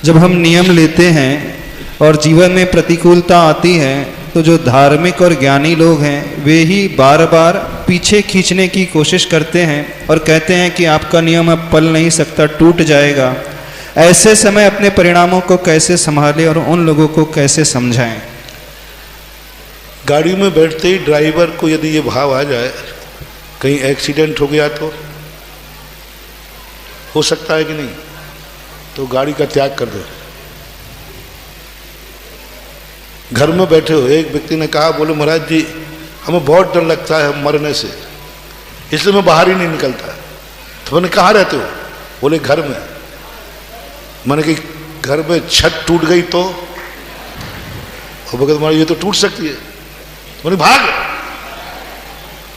जब हम नियम लेते हैं और जीवन में प्रतिकूलता आती है तो जो धार्मिक और ज्ञानी लोग हैं वे ही बार बार पीछे खींचने की कोशिश करते हैं और कहते हैं कि आपका नियम अब पल नहीं सकता, टूट जाएगा। ऐसे समय अपने परिणामों को कैसे संभालें और उन लोगों को कैसे समझाएं? गाड़ी में बैठते ही ड्राइवर को यदि ये भाव आ जाए कहीं एक्सीडेंट हो गया तो हो सकता है कि नहीं, तो गाड़ी का त्याग कर दो। घर में बैठे हो, एक व्यक्ति ने कहा, बोले महाराज जी हमें बहुत डर लगता है मरने से, इसलिए मैं बाहर ही नहीं निकलता। तो मैंने कहाँ रहते हो? बोले घर में। मैंने कि घर में छत टूट गई तो? और बोले तुम्हारी ये तो टूट सकती है। बोले भाग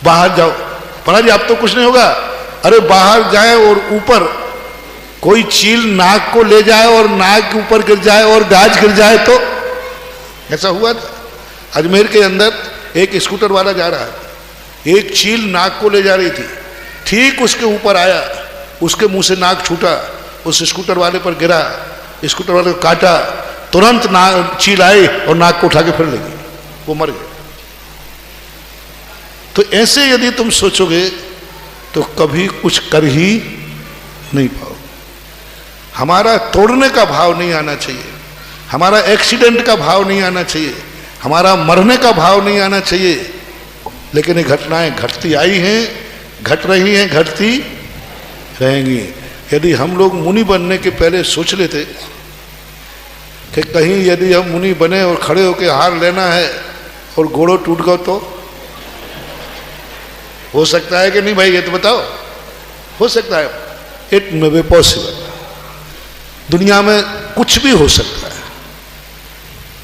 बाहर जाओ। महाराज जी अब तो कुछ नहीं होगा। अरे बाहर जाए और ऊपर कोई चील नाक को ले जाए और नाक के ऊपर गिर जाए और गाज गिर जाए तो? ऐसा हुआ था अजमेर के अंदर, एक स्कूटर वाला जा रहा है, एक चील नाक को ले जा रही थी, ठीक उसके ऊपर आया, उसके मुंह से नाक छूटा, उस स्कूटर वाले पर गिरा, स्कूटर वाले को काटा, तुरंत चील आई और नाक को उठा के फिर ले गई, वो मर गया। तो ऐसे यदि तुम सोचोगे तो कभी कुछ कर ही नहीं पाओ। हमारा तोड़ने का भाव नहीं आना चाहिए, हमारा एक्सीडेंट का भाव नहीं आना चाहिए, हमारा मरने का भाव नहीं आना चाहिए। लेकिन ये घटनाएं घटती आई हैं, घट रही हैं, घटती रहेंगी। यदि हम लोग मुनि बनने के पहले सोच लेते कि कहीं यदि हम मुनि बने और खड़े होकर हार लेना है और घोड़ों टूट गए तो हो सकता है कि नहीं भाई? ये तो बताओ, हो सकता है? It may be possible. दुनिया में कुछ भी हो सकता है,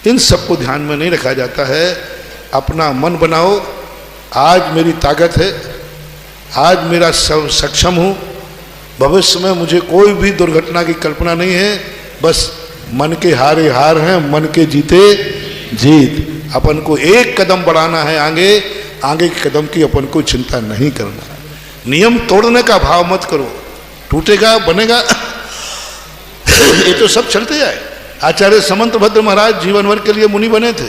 इन सबको ध्यान में नहीं रखा जाता है। अपना मन बनाओ, आज मेरी ताकत है, आज मेरा सक्षम हूँ, भविष्य में मुझे कोई भी दुर्घटना की कल्पना नहीं है, बस मन के हारे हार हैं, मन के जीते जीत। अपन को एक कदम बढ़ाना है आगे, आगे के कदम की अपन को चिंता नहीं करना। नियम तोड़ने का भाव मत करो, टूटेगा बनेगा ये तो सब चलते जाए। आचार्य समंतभद्र महाराज जीवन भर के लिए मुनि बने थे,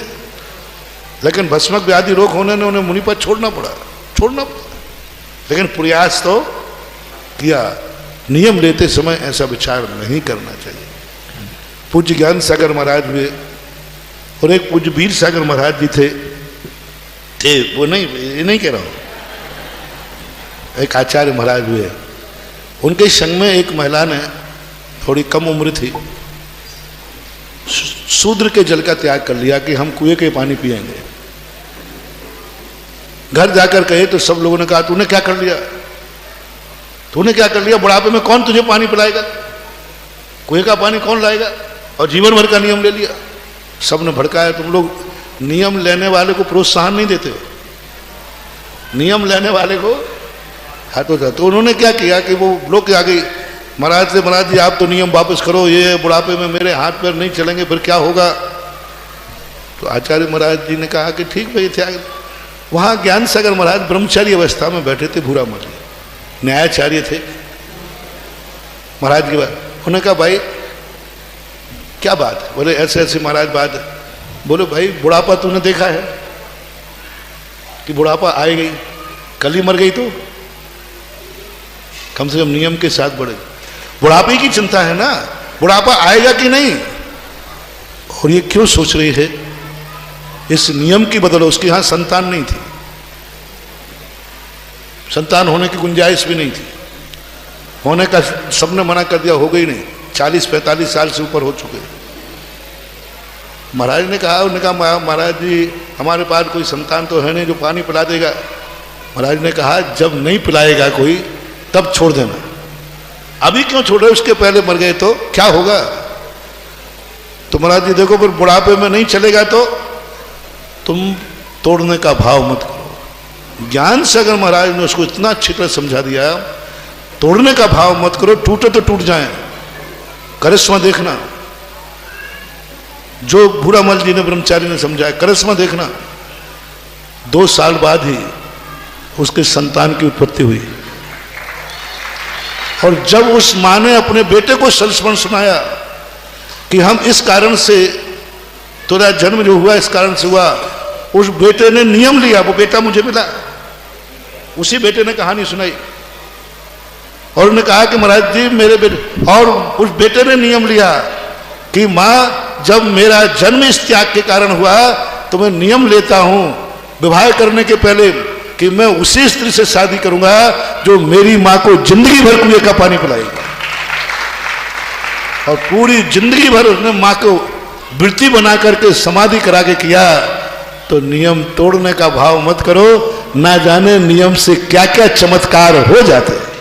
लेकिन भस्मक व्याधि रोग होने ने उन्हें मुनि पद छोड़ना पड़ा। लेकिन प्रयास तो किया। नियम लेते समय ऐसा विचार नहीं करना चाहिए। पूज्य ज्ञान सागर महाराज हुए और एक पूज्य वीर सागर महाराज जी थे वो नहीं, ये नहीं कह रहा हूं, एक आचार्य महाराज हुए। उनके संग में एक महिला ने, थोड़ी कम उम्र थी, शूद्र के जल का त्याग कर लिया कि हम कुएं के पानी पिएंगे। घर जाकर कहे तो सब लोगों ने कहा तूने क्या कर लिया, तूने क्या कर लिया? बुढ़ापे में कौन तुझे पानी पिलाएगा, कुएं का पानी कौन लाएगा? और जीवन भर का नियम ले लिया। सब ने भड़काया, तुम लोग नियम लेने वाले को प्रोत्साहन नहीं देते हो, नियम लेने वाले को हाथों था। तो उन्होंने क्या किया कि वो लोग आ गई महाराज से, महाराज जी आप तो नियम वापस करो, ये बुढ़ापे में मेरे हाथ पैर नहीं चलेंगे, फिर क्या होगा? तो आचार्य महाराज जी ने कहा कि ठीक भाई त्याग। वहाँ ज्ञान सागर महाराज ब्रह्मचारी अवस्था में बैठे थे, भूरा मल न्यायाचार्य थे महाराज के बाद। उन्होंने कहा भाई क्या बात है? बोले ऐसे ऐसे महाराज बात है। बोले भाई बुढ़ापा तूने देखा है कि बुढ़ापा आए गई, कल ही मर गई, तो कम से कम नियम के साथ बढ़े। बुढ़ापे की चिंता है ना, बुढ़ापा आएगा कि नहीं, और ये क्यों सोच रही है? इस नियम की बदलो। उसके यहां संतान नहीं थी, संतान होने की गुंजाइश भी नहीं थी, होने का सबने मना कर दिया, हो गई नहीं, 40-45 साल से ऊपर हो चुके। महाराज ने कहा, उन्होंने कहा महाराज जी हमारे पास कोई संतान तो है नहीं जो पानी पिला देगा। महाराज ने कहा जब नहीं पिलाएगा कोई तब छोड़ देना, अभी क्यों छोड़ रहे? उसके पहले मर गए तो क्या होगा? तो महाराज जी देखो फिर बुढ़ापे में नहीं चलेगा तो तुम तोड़ने का भाव मत करो। ज्ञान सागर महाराज ने उसको इतना अच्छी तरह समझा दिया, तोड़ने का भाव मत करो, टूटे तो टूट जाए, करिश्मा देखना। जो भूरामल जी ने ब्रह्मचारी ने समझाया, करिश्मा देखना। 2 साल बाद ही उसके संतान की उत्पत्ति हुई। और जब उस माँ ने अपने बेटे को संस्मरण सुनाया कि हम इस कारण से, तेरा जन्म जो हुआ इस कारण से हुआ, उस बेटे ने नियम लिया, वो बेटा मुझे मिला, उसी बेटे ने कहानी सुनाई और उन्होंने कहा कि महाराज जी मेरे बेटे, और उस बेटे ने नियम लिया कि माँ जब मेरा जन्म इस त्याग के कारण हुआ तो मैं नियम लेता हूं विवाह करने के पहले कि मैं उसी स्त्री से शादी करूंगा जो मेरी मां को जिंदगी भर कुएं का पानी पिलाएगी। और पूरी जिंदगी भर उसने मां को वृत्ति बना करके समाधि करा के किया। तो नियम तोड़ने का भाव मत करो, ना जाने नियम से क्या क्या चमत्कार हो जाते हैं।